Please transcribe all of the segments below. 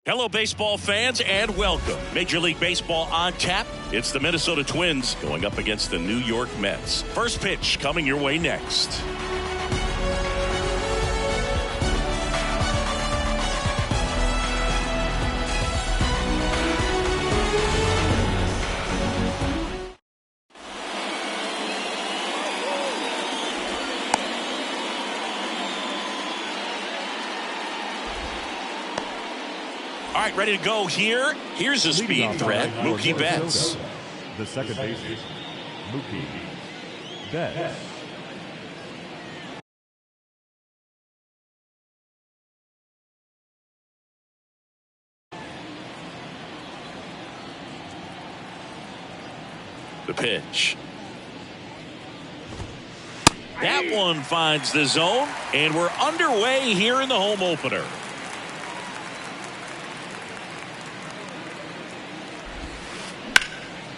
Hello, baseball fans, and welcome. Major League Baseball on tap. It's the Minnesota Twins going up against the New York Mets. First pitch coming your way next. All right, ready to go here. Here's a speed threat, Mookie Betts. The second baseman, Mookie Betts. The pitch. That one finds the zone, and we're underway here in the home opener.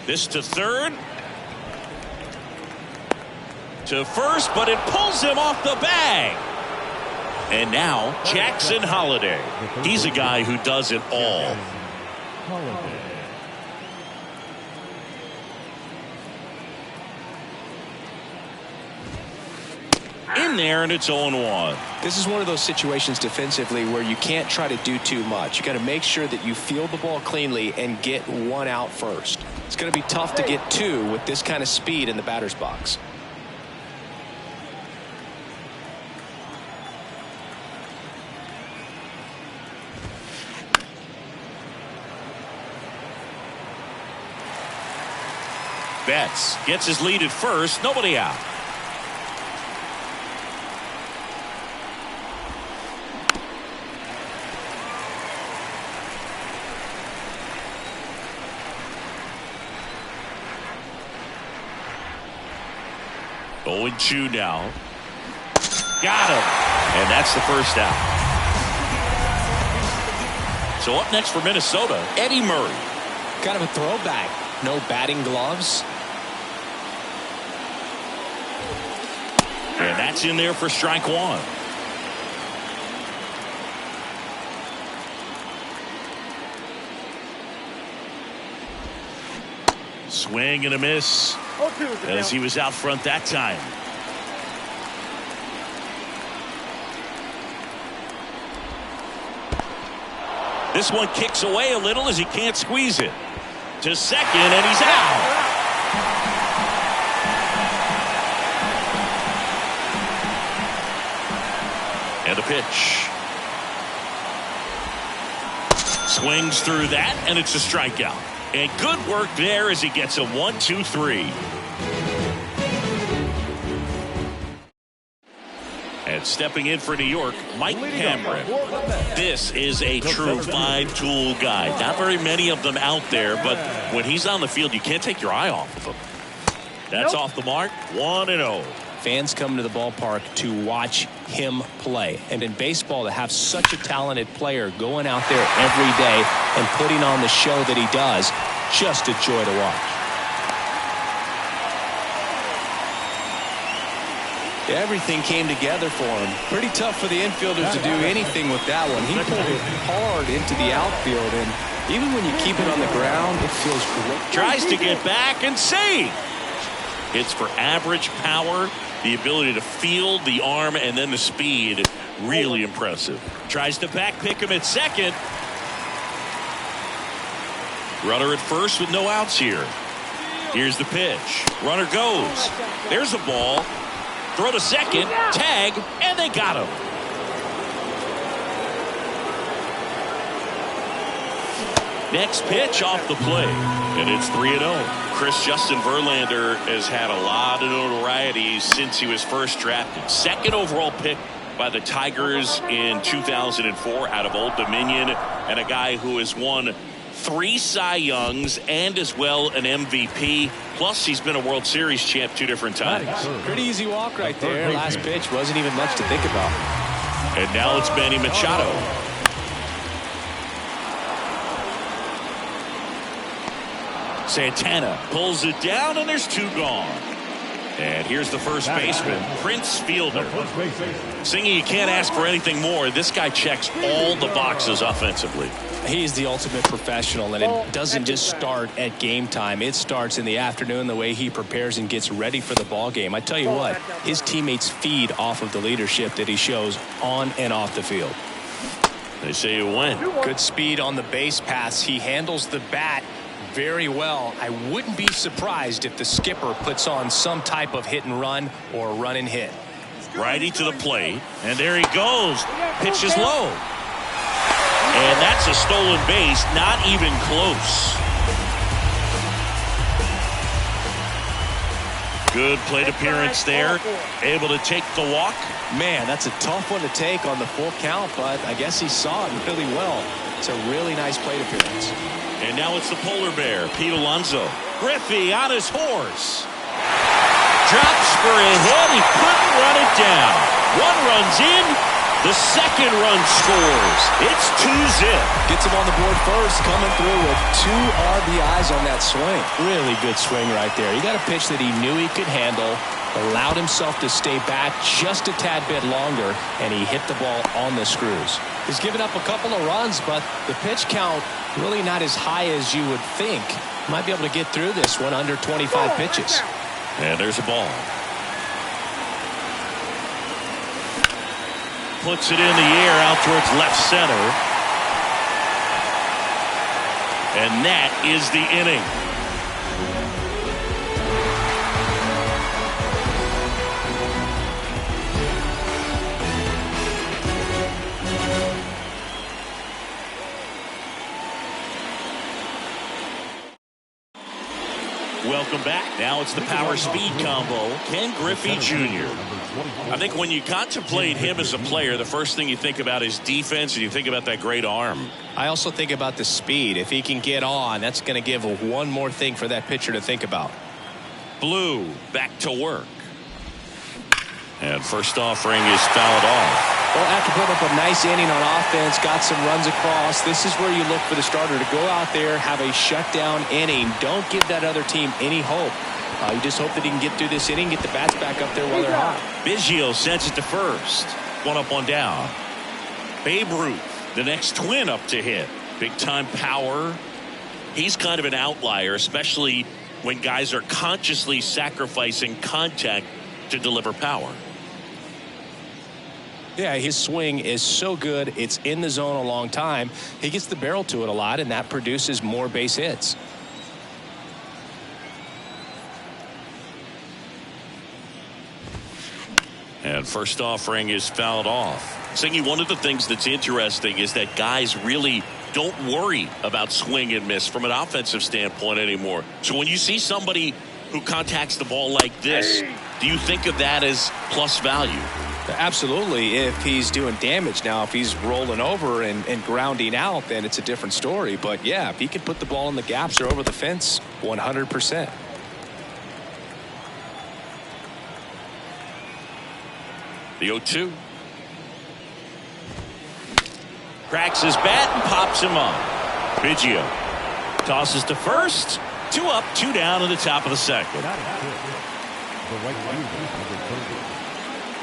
This to third. To first, but it pulls him off the bag. And now, Jackson Holliday. He's a guy who does it all. In there, and it's 0-1. This is one of those situations defensively where you can't try to do too much. You got to make sure that you field the ball cleanly and get one out first. It's going to be tough to get two with this kind of speed in the batter's box. Betts gets his lead at first, nobody out. Going 2 now. Got him. And that's the first out. So up next for Minnesota, Eddie Murray. Kind of a throwback. No batting gloves. And that's in there for strike 1. Swing and a miss. As he was out front that time. This one kicks away a little as he can't squeeze it. To second, and he's out. And a pitch. Swings through that, and it's a strikeout. And good work there as he gets a 1-2-3. And stepping in for New York, Mike Cameron. This is a true 5-tool guy. Not very many of them out there, but when he's on the field, you can't take your eye off of him. That's off the mark, 1-0. Fans come to the ballpark to watch him play. And in baseball, to have such a talented player going out there every day and putting on the show that he does, just a joy to watch. Everything came together for him. Pretty tough for the infielders to do anything with that one. He pulled it hard into the outfield, and even when you keep it on the ground, it feels great. Tries to get back and save. Hits for average power, the ability to field the arm, and then the speed. Really impressive. Tries to back pick him at second. Runner at first with no outs here. Here's the pitch. Runner goes. There's a ball. Throw to second. Tag. And they got him. Next pitch off the plate. And it's 3-0. Justin Verlander has had a lot of notoriety since he was first drafted. Second overall pick by the Tigers in 2004 out of Old Dominion. And a guy who has won 3 Cy Youngs and as well an MVP. Plus he's been a World Series champ 2 different times. Pretty easy walk right there. Last pitch wasn't even much to think about. And now it's Manny Machado. Santana pulls it down, and there's 2 gone. And here's the first baseman, Prince Fielder. Singing, you can't ask for anything more. This guy checks all the boxes offensively. He's the ultimate professional, and it doesn't just start at game time. It starts in the afternoon, the way he prepares and gets ready for the ball game. I tell you what, his teammates feed off of the leadership that he shows on and off the field. They say you win. Good speed on the base paths. He handles the bat very well. I wouldn't be surprised if the skipper puts on some type of hit and run or run and hit. Righty to the plate, and there he goes. Pitch is low. And that's a stolen base, not even close. Good plate appearance there. Able to take the walk. Man, that's a tough one to take on the full count, but I guess he saw it really well. It's a really nice plate appearance. And now it's the polar bear, Pete Alonso. Griffey on his horse. Drops for a hit. He couldn't run it down. One runs in. The second run scores. It's 2-zip. Gets him on the board first, coming through with 2 RBIs on that swing. Really good swing right there. He got a pitch that he knew he could handle, allowed himself to stay back just a tad bit longer, and he hit the ball on the screws. He's given up a couple of runs, but the pitch count really not as high as you would think. Might be able to get through this one under 25 pitches. And there's a ball. Puts it in the air out towards left center. And that is the inning. Welcome back. Now it's the power speed combo. Ken Griffey Jr. I think when you contemplate him as a player, the first thing you think about is defense, and you think about that great arm. I also think about the speed. If he can get on, that's going to give one more thing for that pitcher to think about. Blue back to work. And first offering is fouled off. Well, after putting up a nice inning on offense, got some runs across, this is where you look for the starter to go out there, have a shutdown inning. Don't give that other team any hope. You just hope that he can get through this inning, get the bats back up there while they're hot. Biggio sends it to first. One up, one down. Babe Ruth, the next twin up to hit. Big time power. He's kind of an outlier, especially when guys are consciously sacrificing contact to deliver power. Yeah, his swing is so good. It's in the zone a long time. He gets the barrel to it a lot, and that produces more base hits. And first offering is fouled off. Singy, one of the things that's interesting is that guys really don't worry about swing and miss from an offensive standpoint anymore. So when you see somebody who contacts the ball like this, do you think of that as plus value? Absolutely, if he's doing damage. Now, if he's rolling over and grounding out, then it's a different story. But, yeah, if he can put the ball in the gaps or over the fence, 100%. The 0-2. Cracks his bat and pops him on. Biggio tosses to first. 2 up, 2 down in the top of the second. The right fielder, number 30,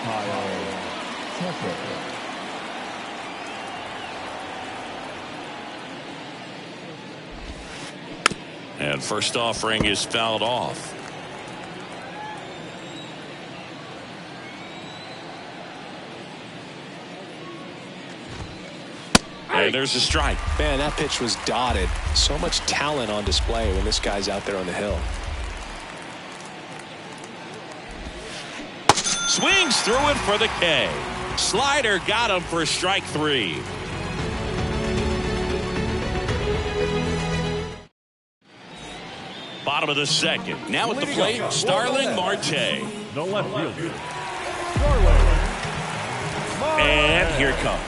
Kyle Tucker. And first offering is fouled off. And there's a strike. Man, that pitch was dotted. So much talent on display when this guy's out there on the hill. Swings through it for the K. Slider got him for strike 3. Bottom of the second. Now at the plate, Starling Marte. The left fielder. And here it comes.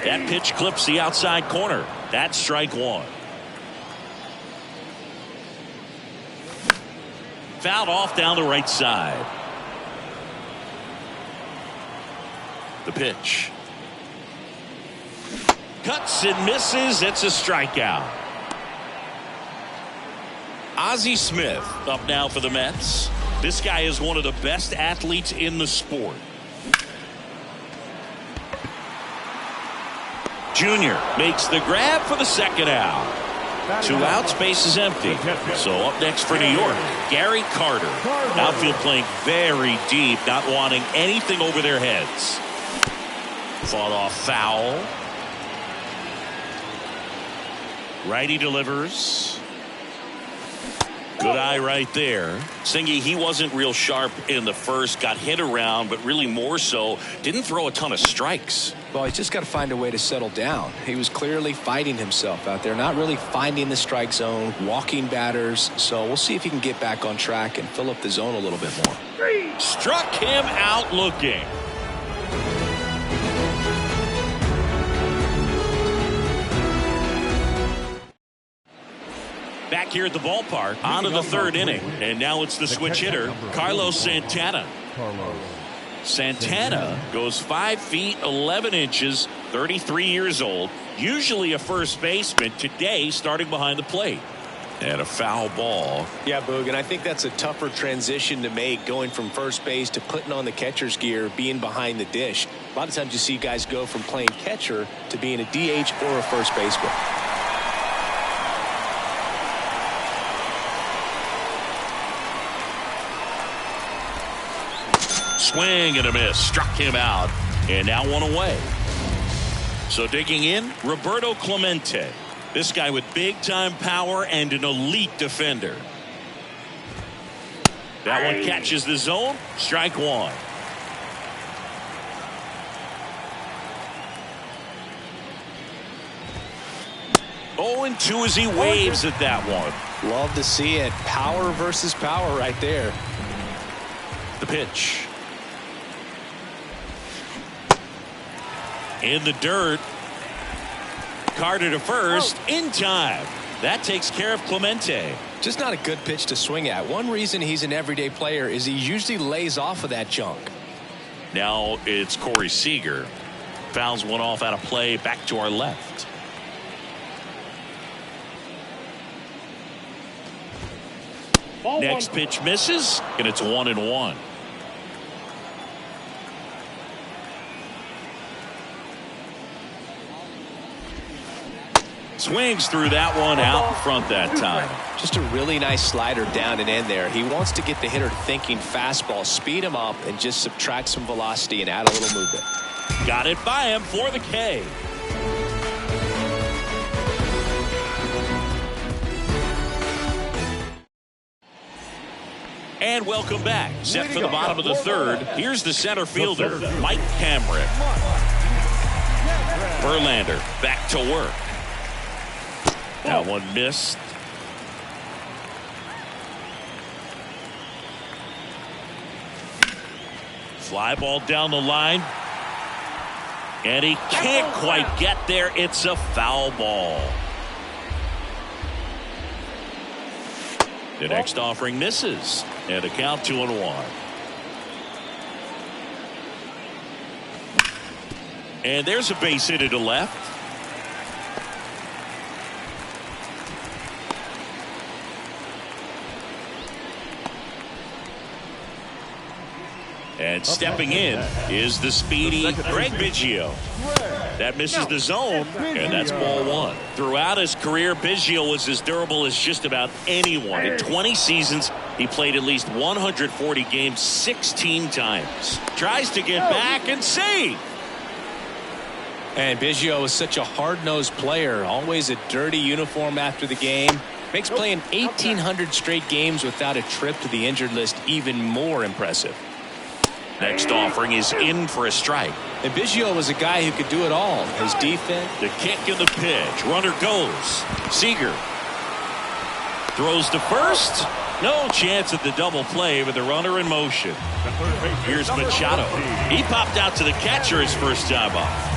That pitch clips the outside corner. That's strike 1. Fouled off down the right side. The pitch. Cuts and misses. It's a strikeout. Ozzie Smith up now for the Mets. This guy is one of the best athletes in the sport. Junior makes the grab for the second out. 2 outs, base is empty. So up next for New York, Gary Carter. Outfield playing very deep, not wanting anything over their heads. Fought off foul. Righty delivers. Good eye right there. Singy, he wasn't real sharp in the first, got hit around, but really more so, didn't throw a ton of strikes. Well, he's just got to find a way to settle down. He was clearly fighting himself out there, not really finding the strike zone, walking batters. So we'll see if he can get back on track and fill up the zone a little bit more. Struck him out looking. Back here at the ballpark, on to the third inning. And now it's the switch hitter, Carlos Santana. Santana goes 5 feet 11 inches, 33 years old, usually a first baseman, today starting behind the plate. And a foul ball. Yeah, Boog, and I think that's a tougher transition to make, going from first base to putting on the catcher's gear, being behind the dish. A lot of times you see guys go from playing catcher to being a DH or a first baseman. Swing and a miss, struck him out, and now 1 away. So digging in, Roberto Clemente. This guy with big-time power and an elite defender. That one catches the zone, strike 1. Oh, and 2 as he waves at that one. Love to see it. Power versus power right there. The pitch. In the dirt. Carter to first in time. That takes care of Clemente. Just not a good pitch to swing at. One reason he's an everyday player is he usually lays off of that junk. Now it's Corey Seager. Fouls one off out of play, back to our left. Next pitch misses, and it's 1-1. Swings through that one out in front that time. Just a really nice slider down and in there. He wants to get the hitter thinking fastball, speed him up, and just subtract some velocity and add a little movement. Got it by him for the K. And welcome back. Set for the bottom of the third. Here's the center fielder, Mike Cameron. Verlander back to work. That one missed. Fly ball down the line. And he can't quite get there. It's a foul ball. The next offering misses. And a count 2-1. And there's a base hit to the left. And stepping in is the speedy Greg Biggio. That misses the zone, and that's ball 1. Throughout his career, Biggio was as durable as just about anyone. In 20 seasons, he played at least 140 games 16 times. Tries to get back and save. And Biggio is such a hard-nosed player. Always a dirty uniform after the game. Makes playing 1,800 straight games without a trip to the injured list even more impressive. Next offering is in for a strike. And Biggio was a guy who could do it all. His defense. The kick and the pitch. Runner goes. Seager throws to first. No chance at the double play with the runner in motion. Here's Machado. He popped out to the catcher his first time off.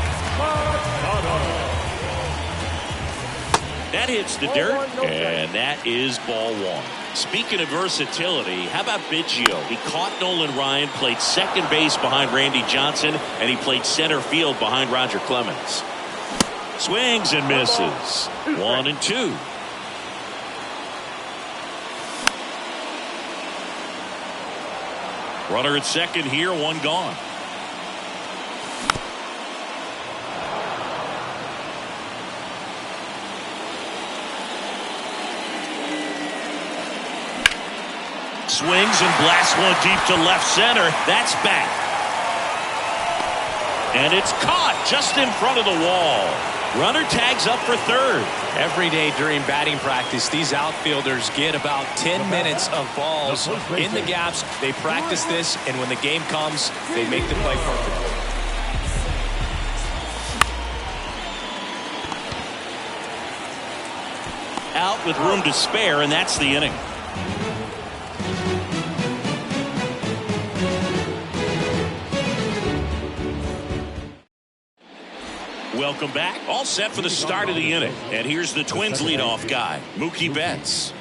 That hits the dirt, and that is ball 1. Speaking of versatility, how about Biggio? He caught Nolan Ryan, played second base behind Randy Johnson, and he played center field behind Roger Clemens. Swings and misses. 1-2. Runner at second here, one gone. Swings and blasts one deep to left center. That's back. And it's caught just in front of the wall. Runner tags up for third. Every day during batting practice, these outfielders get about 10 minutes of balls in the gaps. They practice this, and when the game comes, they make the play perfectly. Out with room to spare, and that's the inning. Welcome back. All set for the start of the inning. And here's the Twins leadoff guy, Mookie Betts.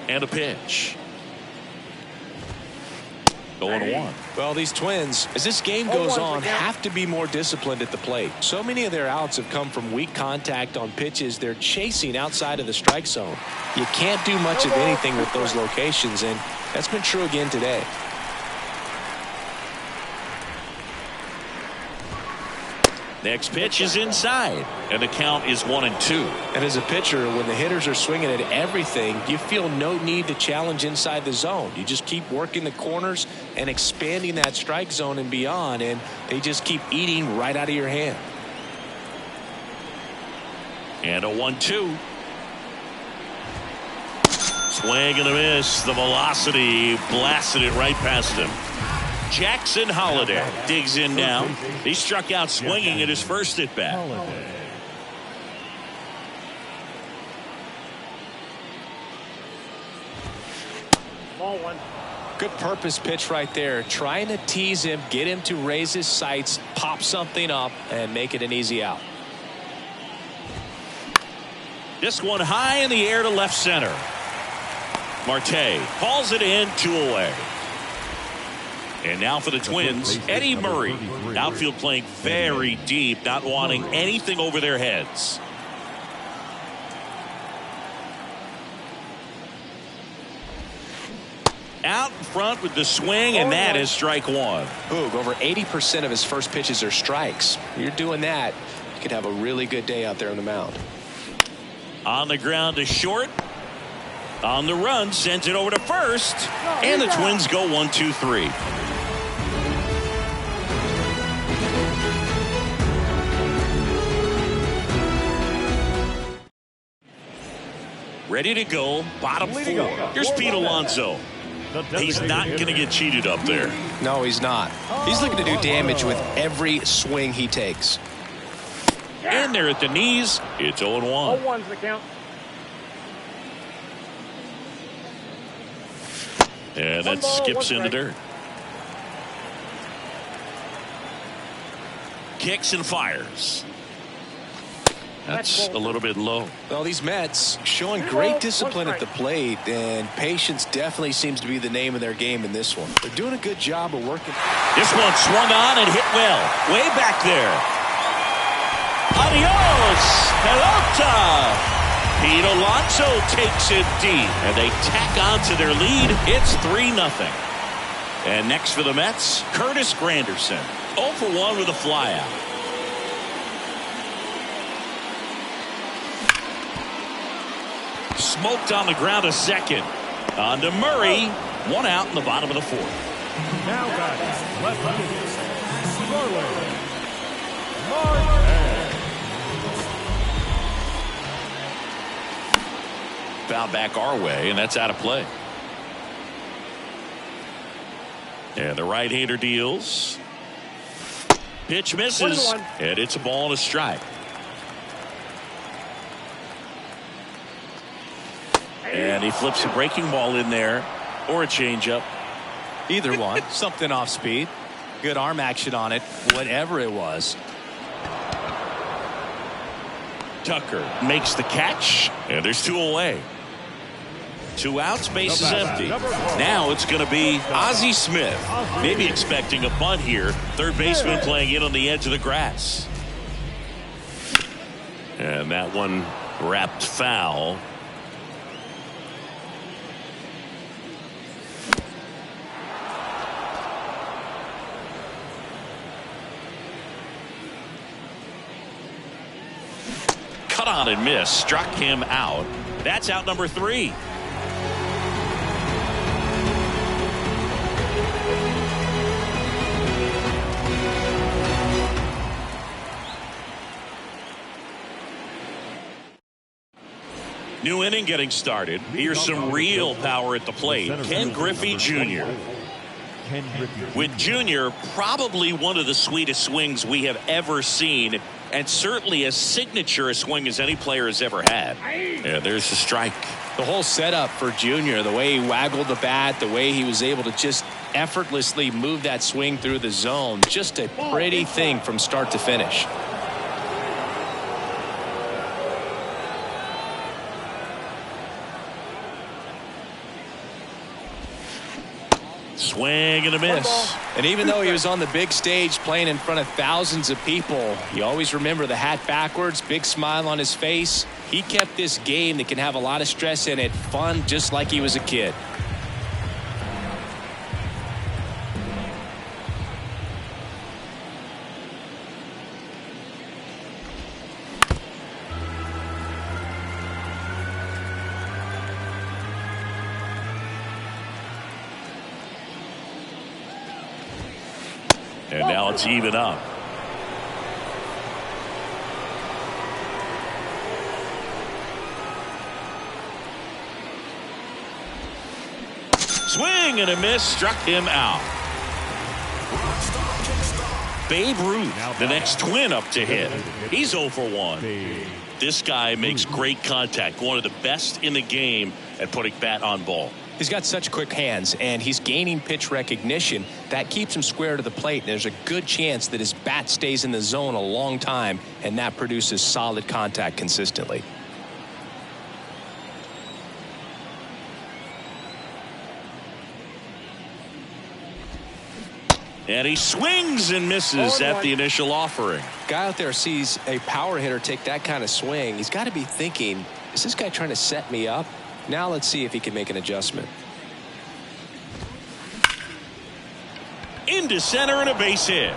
And a pitch. 0-1. Well, these Twins, as this game goes on, have to be more disciplined at the plate. So many of their outs have come from weak contact on pitches they're chasing outside of the strike zone. You can't do much of anything with those locations, and that's been true again today. Next pitch is inside, and the count is 1-2. And as a pitcher, when the hitters are swinging at everything, you feel no need to challenge inside the zone. You just keep working the corners and expanding that strike zone and beyond, and they just keep eating right out of your hand. And a 1-2. Swing and a miss. The velocity blasted it right past him. Jackson Holliday digs in now. He struck out swinging at his first at bat. Ball one. Good purpose pitch right there. Trying to tease him, get him to raise his sights, pop something up, and make it an easy out. This one high in the air to left center. Marte hauls it in, 2 away. And now for the Twins, Eddie Murray. Outfield playing very deep, not wanting anything over their heads. Out in front with the swing, and that is strike one. Boog, over 80% of his first pitches are strikes. You're doing that, you could have a really good day out there on the mound. On the ground to short. On the run, sends it over to first. And the Twins go 1-2-3. Ready to go, bottom 4. Here's Pete Alonso. He's not going to get cheated up there. No, he's not. He's looking to do damage with every swing he takes. And they're at the knees. It's 0-1. 0-1's the count. And that skips in the dirt. Kicks and fires. That's a little bit low. Well, these Mets showing great discipline at the plate, and patience definitely seems to be the name of their game in this one. They're doing a good job of working. This one swung on and hit well. Way back there. Adios, pelota. Pete Alonso takes it deep, and they tack on to their lead. It's 3-0. And next for the Mets, Curtis Granderson. 0 for 1 with a flyout. Smoked on the ground a second. On to Murray. 1 out in the bottom of the 4th. Now batting, left field, Foul back our way, and that's out of play. And the right-hander deals. Pitch misses, and it's a ball and a strike. And he flips a breaking ball in there, or a changeup. Either one. Something off speed. Good arm action on it, whatever it was. Tucker makes the catch, and there's 2 away. 2 outs, base is empty. Now it's going to be Ozzie Smith. Maybe expecting a bunt here. Third baseman playing in on the edge of the grass. And that one wrapped foul. Swung on and missed. Struck him out. That's out number 3. New inning getting started. Here's some real power at the plate. Ken Griffey Jr. With Jr., probably one of the sweetest swings we have ever seen, and certainly as signature a swing as any player has ever had. Yeah, there's the strike. The whole setup for Jr., the way he waggled the bat, the way he was able to just effortlessly move that swing through the zone, just a pretty thing from start to finish. Swing and a miss. And even though he was on the big stage playing in front of thousands of people, you always remember the hat backwards, big smile on his face. He kept this game that can have a lot of stress in it fun, just like he was a kid. And now it's even up. Swing and a miss. Struck him out. Babe Ruth, the next twin up to hit. He's 0 for 1. This guy makes great contact. One of the best in the game at putting bat on ball. He's got such quick hands, and he's gaining pitch recognition. That keeps him square to the plate, and there's a good chance that his bat stays in the zone a long time, and that produces solid contact consistently. And he swings and misses at the initial offering. Guy out there sees a power hitter take that kind of swing. He's got to be thinking, is this guy trying to set me up? Now let's see if he can make an adjustment. Into center and a base hit.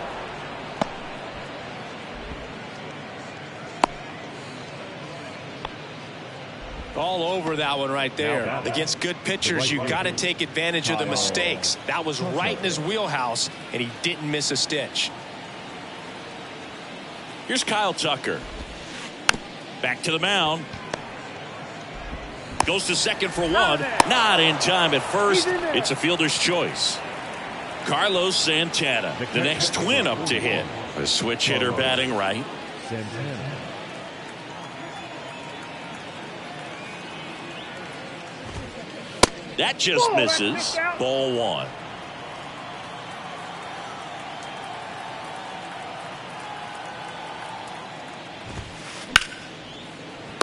All over that one right there. Against good pitchers, you got to take advantage of the mistakes. That was right in his wheelhouse, and he didn't miss a stitch. Here's Kyle Tucker. Back to the mound. Goes to second for 1. Not in time at first. It's a fielder's choice. Carlos Santana, the next twin up to hit. A switch hitter batting right. That just misses. Ball 1.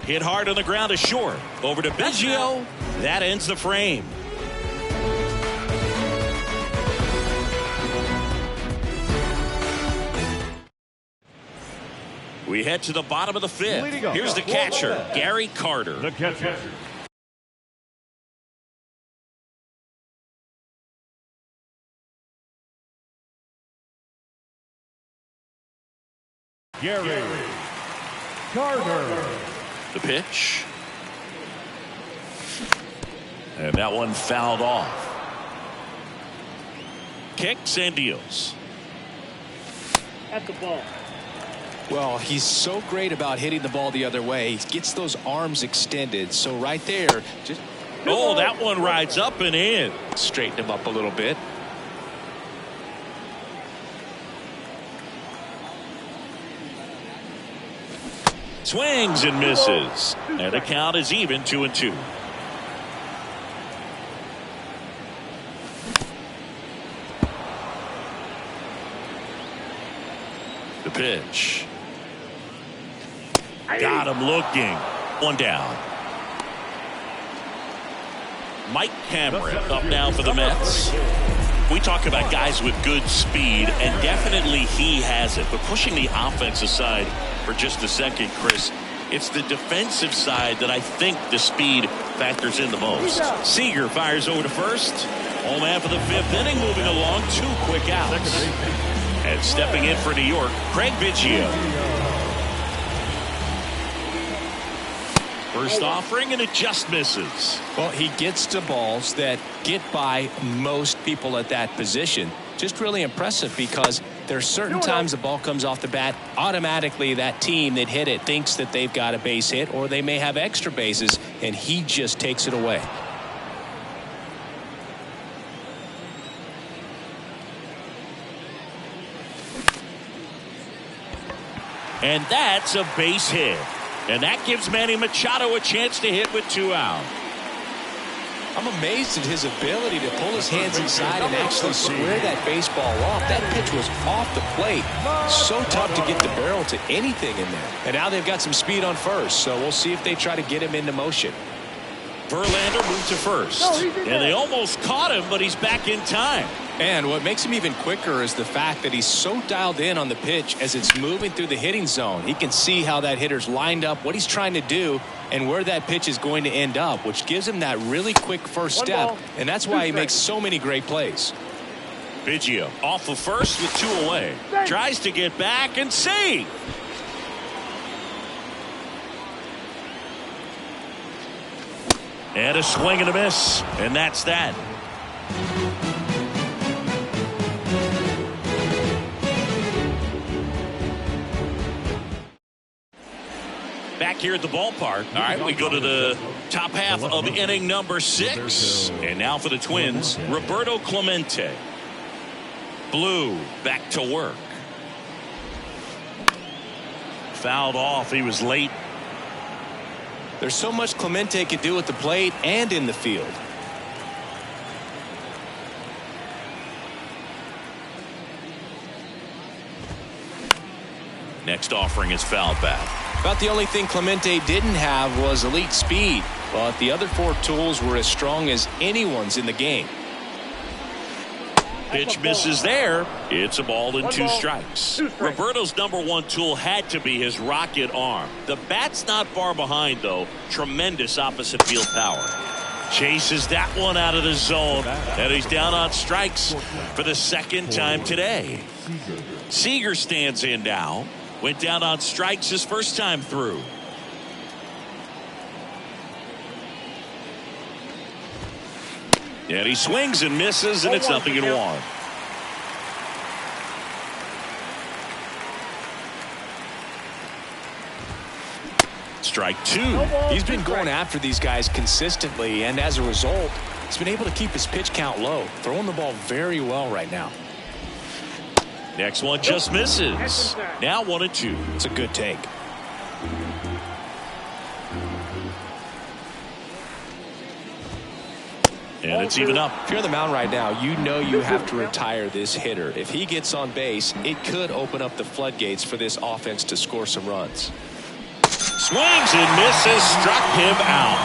Hit hard on the ground to short. Over to Biggio. That ends the frame. We head to the bottom of the 5th. Here's the catcher, Gary Carter. The catcher. Gary Carter. The pitch. And that one fouled off. Kicks and deals. At the ball. Well, he's so great about hitting the ball the other way. He gets those arms extended. So right there, just that one rides up and in. Straighten him up a little bit. Swings and misses. And the count is even 2-2. The pitch. Got him looking. One down. Mike Cameron up now for the Mets. We talk about guys with good speed, and definitely he has it. But pushing the offense aside for just a second, Chris, it's the defensive side that I think the speed factors in the most. Seager fires over to first. Home man for the 5th inning, moving along. 2 quick outs. And stepping in for New York, Craig Biggio. First offering, and it just misses. Well, he gets to balls that get by most people at that position. Just really impressive, because there are certain times the ball comes off the bat, automatically that team that hit it thinks that they've got a base hit, or they may have extra bases, and he just takes it away. And that's a base hit. And that gives Manny Machado a chance to hit with 2 out. I'm amazed at his ability to pull his hands inside and actually square that baseball off. That pitch was off the plate. So tough to get the barrel to anything in there. And now they've got some speed on first, so we'll see if they try to get him into motion. Verlander moved to first. And they almost caught him, but he's back in time. And what makes him even quicker is the fact that he's so dialed in on the pitch as it's moving through the hitting zone. He can see how that hitter's lined up, what he's trying to do, and where that pitch is going to end up, which gives him that really quick first step. And that's why he makes so many great plays. Biggio off of first with 2 away. Tries to get back and save. And a swing and a miss. And that's that. Back here at the ballpark. All right, we go to the top half of inning number 6. And now for the Twins, Roberto Clemente. Blue back to work. Fouled off. He was late. There's so much Clemente can do at the plate and in the field. Next offering is fouled back. About the only thing Clemente didn't have was elite speed, but the other 4 tools were as strong as anyone's in the game. Pitch misses there. It's a ball and 2 strikes. Roberto's #1 tool had to be his rocket arm. The bat's not far behind, though. Tremendous opposite field power. Chases that one out of the zone. And he's down on strikes for the 2nd time today. Seager stands in now. Went down on strikes his first time through. And he swings and misses, and it's 0-1. Strike 2. He's been going after these guys consistently, and as a result, he's been able to keep his pitch count low, throwing the ball very well right now. Next one just misses. Now 1-2. It's a good take. And it's even up. If you're on the mound right now, you know you have to retire this hitter. If he gets on base, it could open up the floodgates for this offense to score some runs. Swings and misses, struck him out.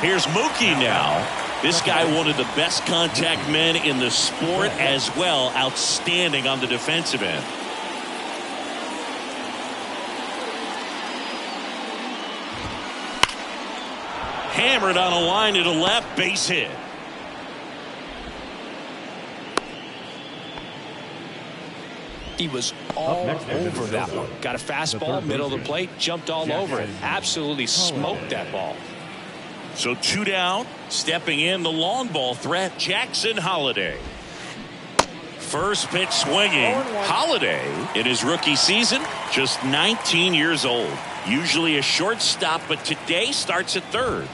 Here's Mookie now. This guy, one of the best contact men in the sport as well. Outstanding on the defensive end. Hammered on a line to the left, base hit. He was all over that one. Got a fastball, middle of the plate, jumped all over it. Absolutely smoked that ball. So 2 down, stepping in the long ball threat, Jackson Holliday. First pitch swinging. Holliday, in his rookie season, just 19 years old. Usually a shortstop, but today starts at third.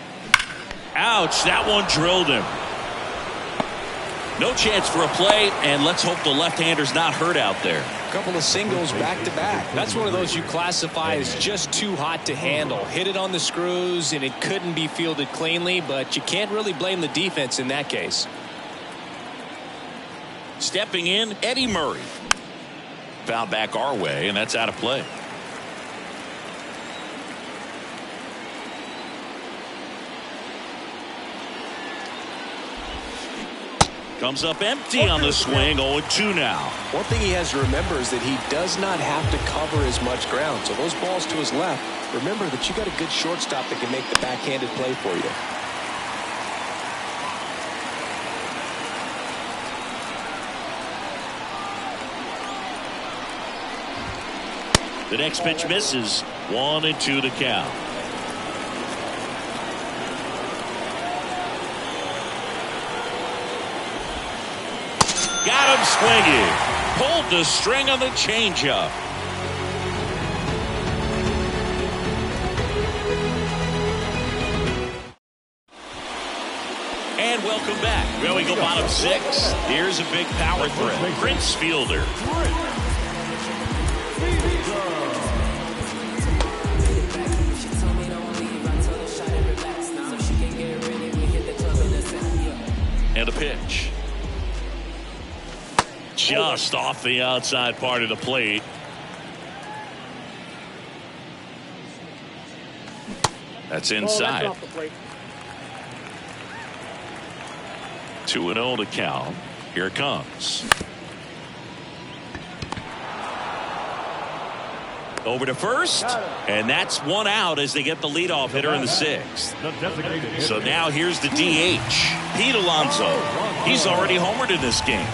Ouch, that one drilled him. No chance for a play, and let's hope the left-hander's not hurt out there. A couple of singles back-to-back. That's one of those you classify as just too hot to handle. Hit it on the screws, and it couldn't be fielded cleanly, but you can't really blame the defense in that case. Stepping in, Eddie Murray. Foul back our way, and that's out of play. Comes up empty on the swing. 0-2 now. One thing he has to remember is that he does not have to cover as much ground. So those balls to his left, remember that you got a good shortstop that can make the backhanded play for you. The next pitch misses. 1-2 to count. Got him swinging. Pulled the string on the changeup. And welcome back. Well, we go bottom 6. Here's a big power threat. Prince Fielder. And a pitch. Just off the outside part of the plate. That's inside. 2-0 to count. Here it comes. Over to first, and that's one out as they get the leadoff hitter in the 6th. So now here's the DH, Pete Alonso. He's already homered in this game.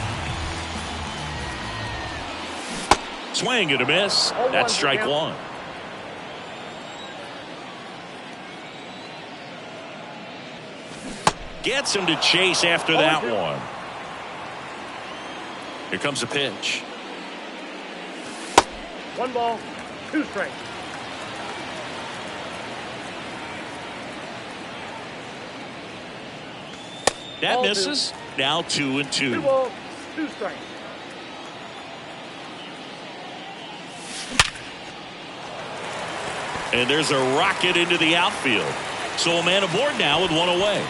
Swing and a miss. That's strike 1. Gets him to chase after that one. Here comes a pitch. 1 ball, 2 strikes. That misses. Now 2-2. 2 balls, 2 strikes. And there's a rocket into the outfield. So a man aboard now with 1 away.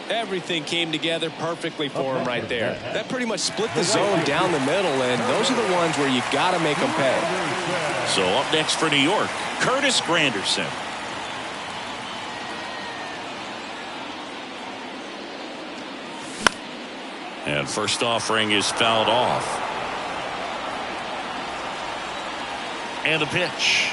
Everything came together perfectly for him right there. That pretty much split the zone down the middle, and those are the ones where you got to make them pay. So up next for New York, Curtis Granderson. And first offering is fouled off. And a pitch.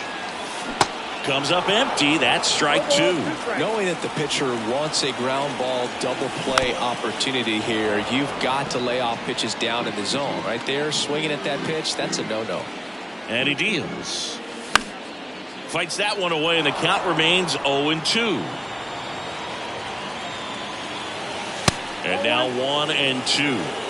Comes up empty. That's strike 2. Knowing that the pitcher wants a ground ball double play opportunity here, you've got to lay off pitches down in the zone. Right there, swinging at that pitch, that's a no-no. And he deals. Fights that one away, and the count remains 0-2. And now 1-2.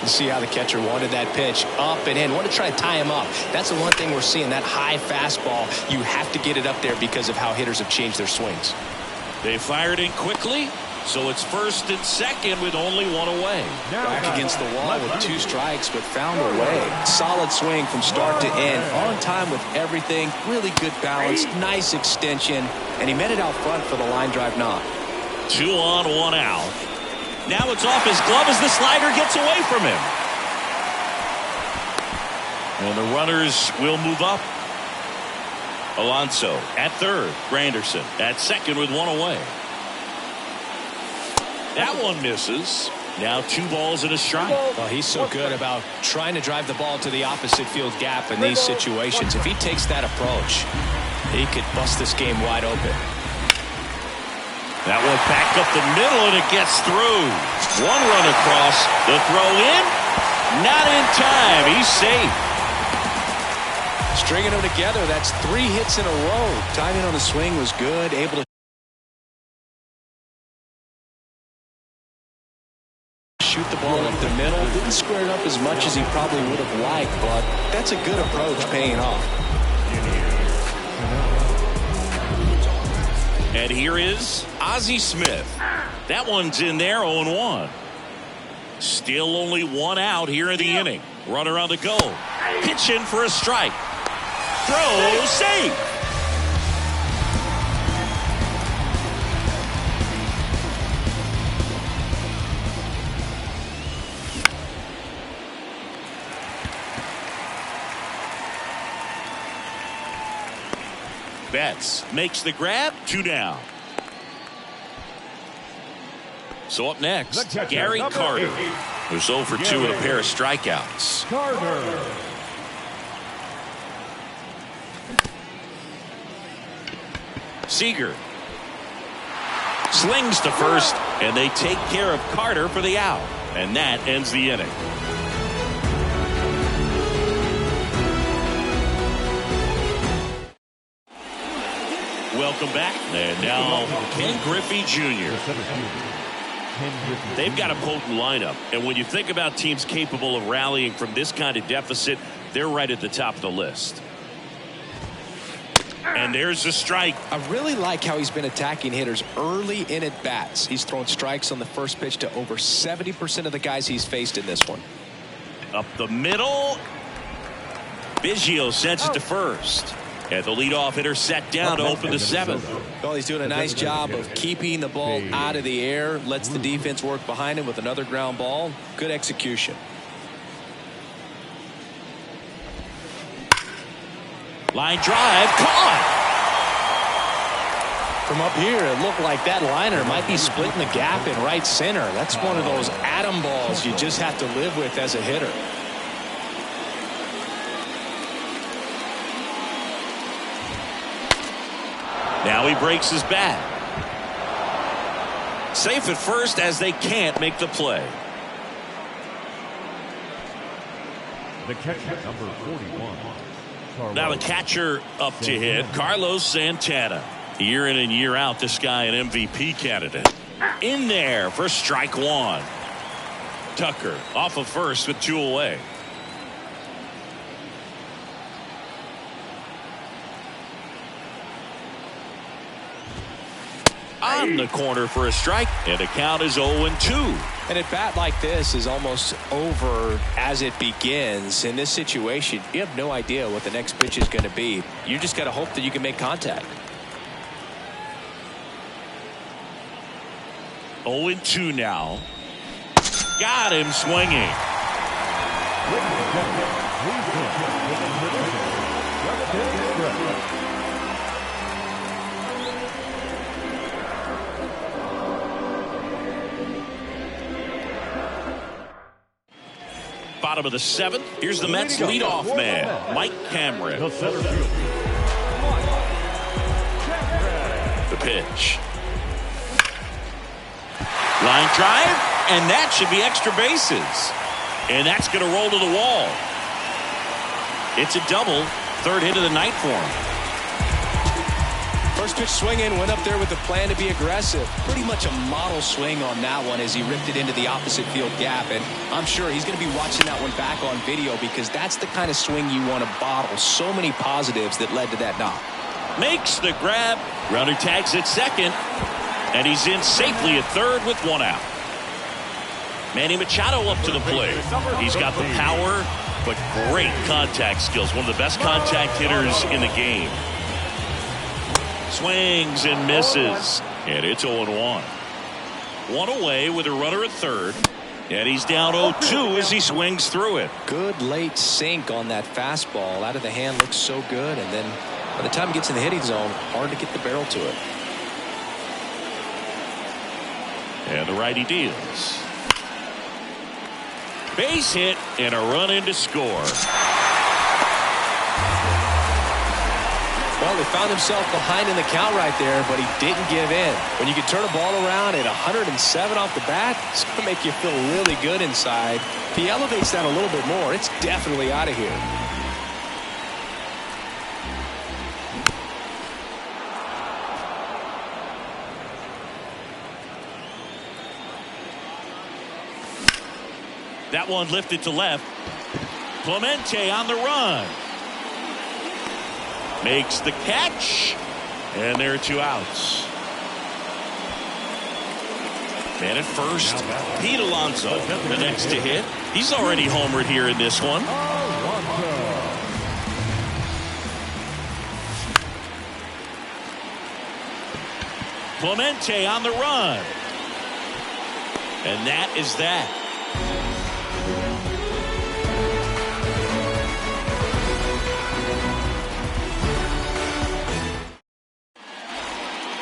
You see how the catcher wanted that pitch up and in. Want to try to tie him up. That's the one thing we're seeing, that high fastball. You have to get it up there because of how hitters have changed their swings. They fired in quickly, so it's first and second with only 1 away. Back against the wall with 2 strikes, but found a way. Solid swing from start to end. On time with everything. Really good balance. Nice extension. And he met it out front for the line drive knock. 2 on, 1 out. Now it's off his glove as the slider gets away from him. And the runners will move up. Alonso at third. Granderson at second with 1 away. That one misses. Now 2 balls and a strike. Well, he's so good about trying to drive the ball to the opposite field gap in these situations. If he takes that approach, he could bust this game wide open. That one back up the middle, and it gets through. 1 run across. The throw in. Not in time. He's safe. Stringing them together, that's 3 hits in a row. Timing on the swing was good. Able to shoot the ball up the middle. Didn't square it up as much as he probably would have liked, but that's a good approach paying off. And here is Ozzie Smith. That one's in there, 0-1. Still only 1 out here in the inning. Runner on the go. Pitch in for a strike. Throw, safe. Betts makes the grab. 2 down. So up next, Gary Carter, who's 0 for 2 and a pair of strikeouts. Carter. Seager slings to first, and they take care of Carter for the out. And that ends the inning. welcome back. And now Ken Griffey Jr. They've got a potent lineup. And when you think about teams capable of rallying from this kind of deficit, they're right at the top of the list. And there's a strike. I really like how he's been attacking hitters early in at bats. He's thrown strikes on the first pitch to over 70% of the guys he's faced in this one. Up the middle. Biggio sends it to first. And the leadoff hitter set down to open the seventh. Well, he's doing a nice job of keeping the ball out of the air. Lets the defense work behind him with another ground ball. Good execution. Line drive, caught. From up here, it looked like that liner might be splitting the gap in right center. That's one of those atom balls you just have to live with as a hitter. Now he breaks his bat. Safe at first as they can't make the play. The catcher, number 41. Now the catcher up to hit, Carlos Santana. Year in and year out, this guy an MVP candidate. In there for strike one. Tucker off of first with 2 away. On the corner for a strike, and the count is 0-2. And a bat like this is almost over as it begins. In this situation, you have no idea what the next pitch is going to be. You just got to hope that you can make contact. 0-2 now. Got him swinging. Bottom of the seventh. Here's the Mets leadoff man, Mike Cameron. The pitch. Line drive, and that should be extra bases. And that's going to roll to the wall. It's a double. Third hit of the night for him. First pitch swinging, went up there with the plan to be aggressive. Pretty much a model swing on that one as he ripped it into the opposite field gap. And I'm sure he's going to be watching that one back on video because that's the kind of swing you want to bottle. So many positives that led to that knock. Makes the grab. Runner tags at second. And he's in safely at third with 1 out. Manny Machado up to the plate. He's got the power, but great contact skills. One of the best contact hitters in the game. Swings and misses. And it's 0-1. 1 away with a runner at third. And he's down 0-2 as he swings through it. Good late sink on that fastball. Out of the hand looks so good. And then by the time he gets in the hitting zone, hard to get the barrel to it. And the righty deals. Base hit and a run in to score. Well, he found himself behind in the count right there, but he didn't give in. When you can turn a ball around at 107 off the bat, it's going to make you feel really good inside. If he elevates that a little bit more, it's definitely out of here. That one lifted to left. Clemente on the run. Makes the catch. And there are 2 outs. Man at first, Pete Alonso, the next to hit. He's already homered here in this one. Clemente on the run. And that is that.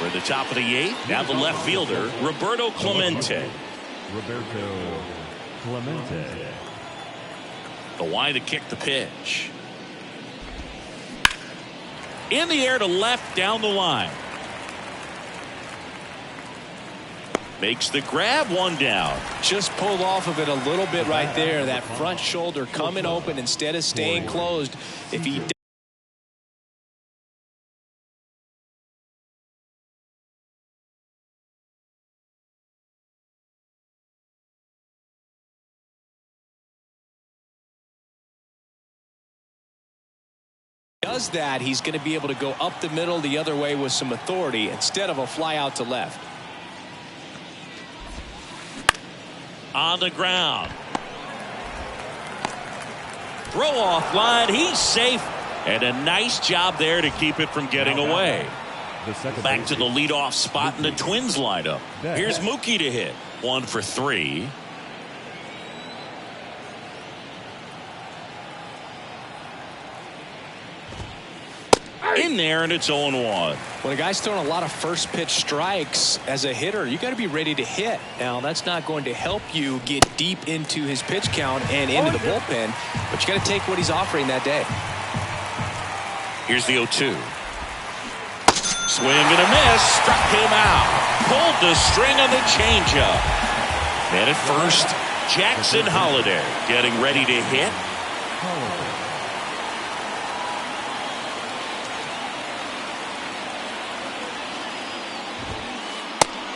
We're at the top of the 8th. Now the left fielder, Roberto Clemente. The line to kick the pitch. In the air to left, down the line. Makes the grab, 1 down. Just pulled off of it a little bit right there. That front shoulder coming open instead of staying closed. If he does that, he's going to be able to go up the middle the other way with some authority instead of a fly out to left. On the ground. Throw off line. He's safe. And a nice job there to keep it from getting away. Back to the leadoff spot in the Twins lineup. Here's Mookie to hit. 1 for 3. In there, and it's 0-1. When a guy's throwing a lot of first pitch strikes as a hitter, you got to be ready to hit. Now, that's not going to help you get deep into his pitch count and into the bullpen, but you got to take what he's offering that day. Here's the 0-2. Swing and a miss. Struck him out. Pulled the string on the changeup. And at first, Jackson Holliday getting ready to hit.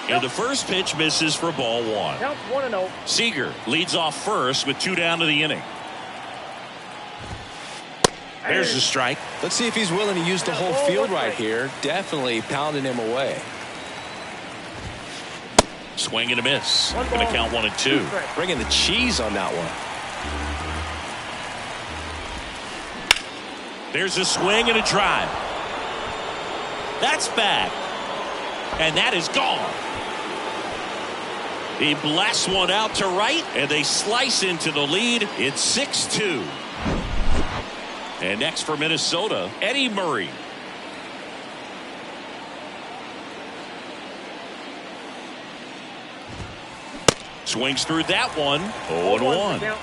And the first pitch misses for ball 1. Count 1-0. Seager leads off first with 2 down to the inning. There's the strike. Let's see if he's willing to use the whole field right here. Definitely pounding him away. Swing and a miss. Going to count 1-2. Bringing the cheese on that one. There's a swing and a drive. That's back. And that is gone. He blasts one out to right, and they slice into the lead. It's 6-2. And next for Minnesota, Eddie Murray. Swings through that one. 0-1.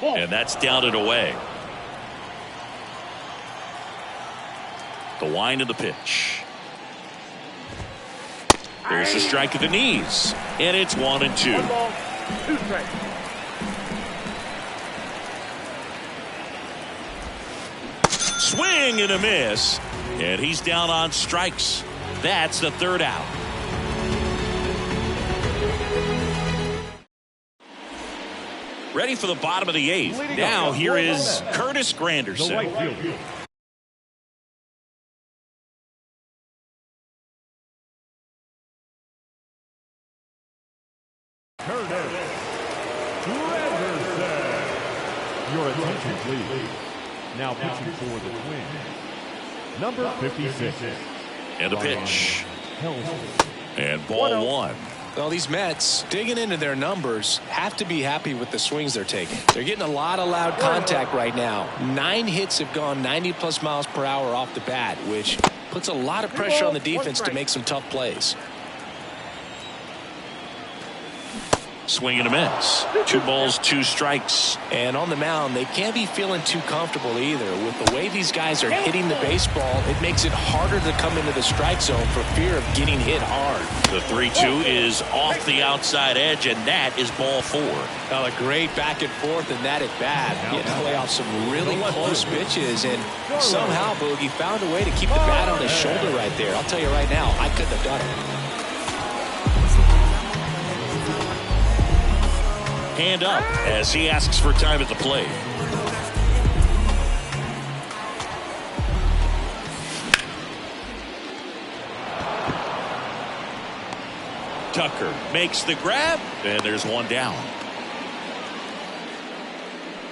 And that's down and away. The wind of the pitch. There's a strike to the knees. And it's 1-2. 1 ball, 2 strikes. Swing and a miss. And he's down on strikes. That's the 3rd out. Ready for the bottom of the 8th. Now here is Curtis Granderson. Your attention, please. Now pitching for the Twins, number 56. And the pitch. And ball 1. Well, these Mets, digging into their numbers, have to be happy with the swings they're taking. They're getting a lot of loud contact right now. 9 hits have gone 90+ miles per hour off the bat, which puts a lot of pressure on the defense to make some tough plays. Swing and a miss. 2 balls, 2 strikes. And on the mound, they can't be feeling too comfortable either. With the way these guys are hitting the baseball, it makes it harder to come into the strike zone for fear of getting hit hard. The 3-2 is off the outside edge, and that is ball 4. Well, a great back and forth, and that at bat. Getting to play off some really close pitches, and somehow Boogie found a way to keep the bat on his shoulder right there. I'll tell you right now, I couldn't have done it. Hand up as he asks for time at the plate. Tucker makes the grab, and there's 1 down.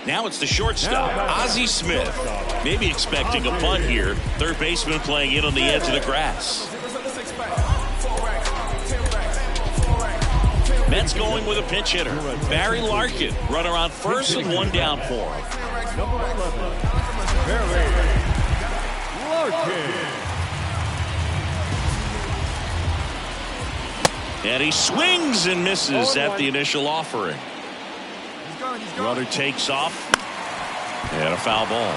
Now it's the shortstop, Ozzie Smith. Maybe expecting a bunt here. Third baseman playing in on the edge of the grass. Mets going with a pinch hitter. Barry Larkin, runner on first and 1 down for him. Number 11, Barry Larkin. And he swings and misses at the initial offering. Runner takes off. And a foul ball.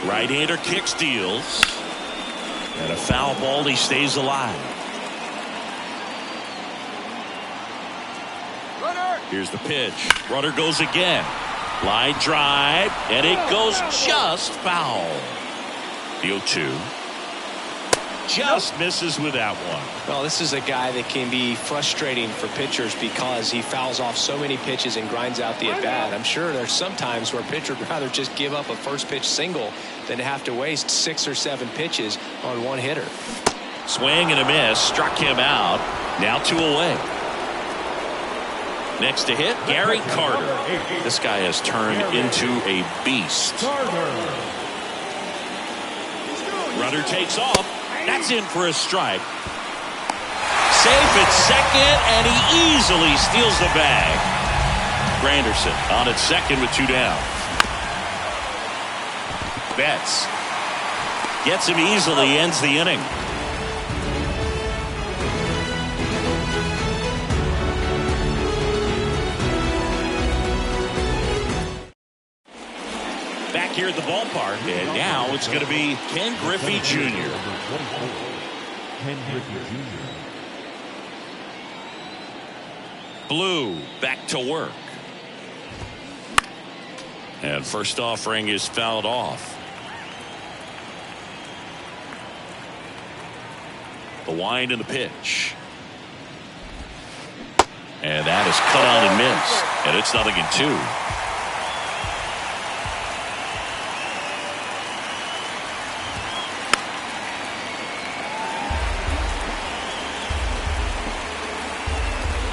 Right-hander kick steals. And a foul ball. He stays alive. Here's the pitch. Runner goes again. Line drive. And it goes just foul. The 0-2. just misses with that one. Well, this is a guy that can be frustrating for pitchers because he fouls off so many pitches and grinds out the at-bat. I'm sure there's some times where a pitcher would rather just give up a first pitch single than have to waste 6 or 7 pitches on one hitter. Swing and a miss, struck him out. Now 2 away. Next to hit, Gary Carter. This guy has turned into a beast. Runner takes off. That's in for a strike. Safe at second, and he easily steals the bag. Granderson on at second with 2 down. Betts gets him easily, ends the inning. Back here at the ballpark, and now it's going to be Ken Griffey Jr. Ken Griffey Jr. Blue back to work. And first offering is fouled off. The wind and the pitch. And that is cut on and missed. And it's 0-2.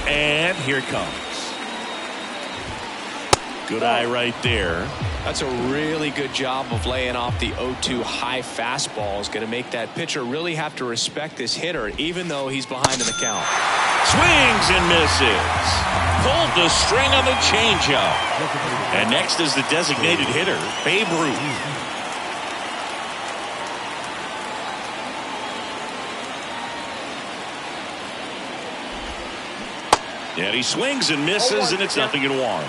And here it comes. Good eye right there. That's a really good job of laying off the 0-2 high fastball. Is going to make that pitcher really have to respect this hitter, even though he's behind in the count. Swings and misses. Pulled the string on the changeup. And next is the designated hitter, Babe Ruth. And he swings and misses, and it's 0-1.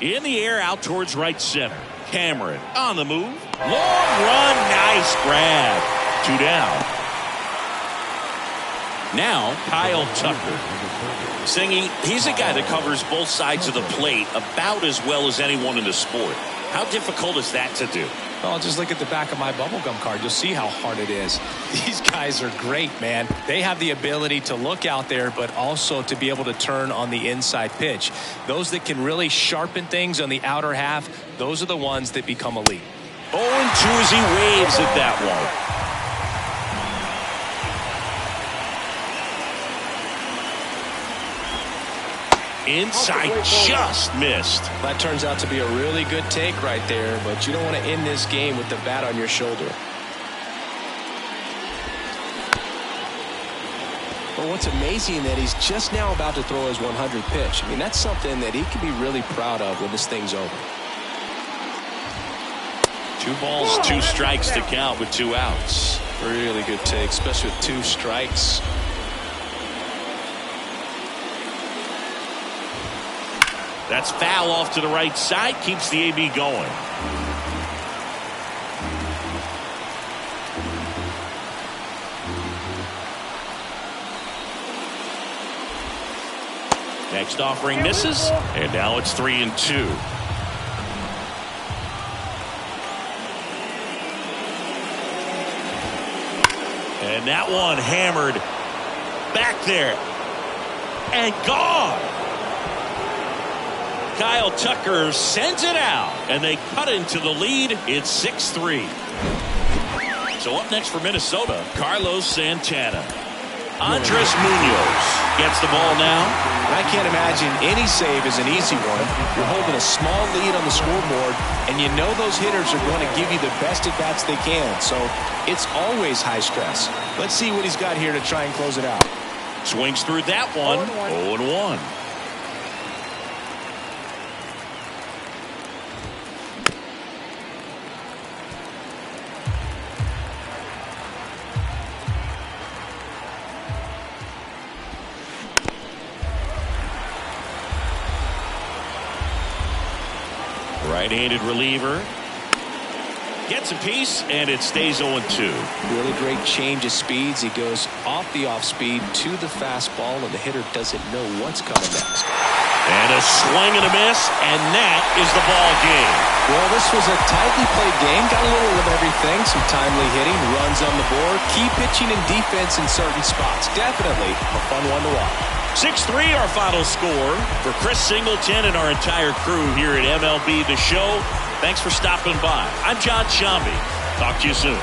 In the air, out towards right center. Cameron on the move. Long run, nice grab. 2 down. Now Kyle Tucker. Singy, he's a guy that covers both sides of the plate about as well as anyone in the sport. How difficult is that to do? Well, just look at the back of my bubblegum card. You'll see how hard it is. These guys are great, man. They have the ability to look out there, but also to be able to turn on the inside pitch. Those that can really sharpen things on the outer half, those are the ones that become elite. 0-2 as he waves at that one. Inside, just missed. That turns out to be a really good take right there, but you don't want to end this game with the bat on your shoulder. But what's amazing that he's just now about to throw his 100th pitch. I mean, that's something that he can be really proud of when this thing's over. 2 balls, 2 strikes to count with 2 outs. Really good take, especially with 2 strikes. That's foul off to the right side, keeps the AB going. Next offering misses, and now it's 3-2. And that one hammered back there and gone. Kyle Tucker sends it out, and they cut into the lead. It's 6-3. So up next for Minnesota, Carlos Santana. Andres Munoz gets the ball now. I can't imagine any save is an easy one. You're holding a small lead on the scoreboard, and you know those hitters are going to give you the best at-bats they can. So it's always high stress. Let's see what he's got here to try and close it out. Swings through that one. 0-1. Right-handed reliever. Gets a piece, and it stays 0-2. Really great change of speeds. He goes off the off-speed to the fastball, and the hitter doesn't know what's coming next. And a swing and a miss, and that is the ball game. Well, this was a tightly played game. Got a little of everything. Some timely hitting, runs on the board, key pitching and defense in certain spots. Definitely a fun one to watch. 6-3 our final score. For Chris Singleton and our entire crew here at MLB The Show, thanks for stopping by. I'm John Shambi. Talk to you soon.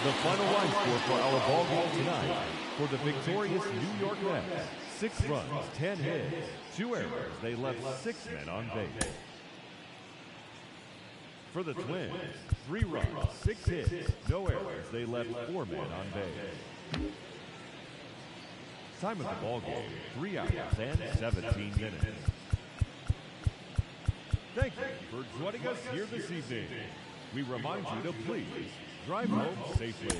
The final line score for our ball game tonight. For the victorious New York Mets, 6 runs, 10 hits, 2 errors. They left 6 men on base. For the Twins, 3 runs, 6 hits, no errors. They left 4 men on base. Time of the ball game, 3 hours and 17 minutes. Thank you for joining us here this evening. We remind you to please drive home safely.